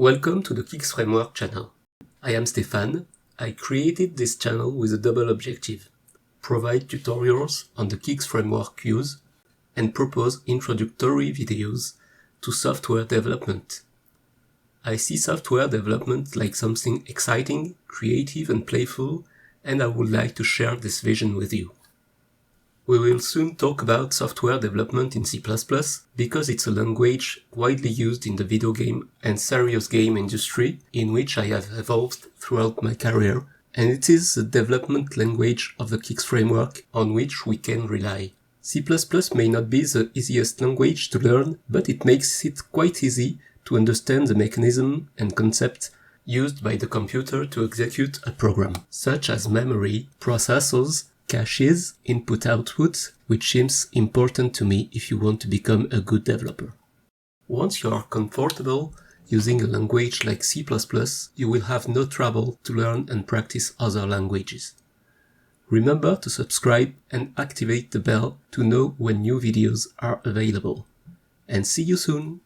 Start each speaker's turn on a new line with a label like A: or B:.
A: Welcome to the kigs-framework channel. I am Stéphane. I created this channel with a double objective: provide tutorials on the kigs-framework use and propose introductory videos to software development. I see software development like something exciting, creative and playful, and I would like to share this vision with you. We will soon talk about software development in C++ because it's a language widely used in the video game and serious game industry in which I have evolved throughout my career, and it is the development language of the Kigs framework on which we can rely. C++ may not be the easiest language to learn, but it makes it quite easy to understand the mechanism and concept used by the computer to execute a program, such as memory, processors, caches, input-output, which seems important to me if you want to become a good developer. Once you are comfortable using a language like C++, you will have no trouble to learn and practice other languages. Remember to subscribe and activate the bell to know when new videos are available. And see you soon!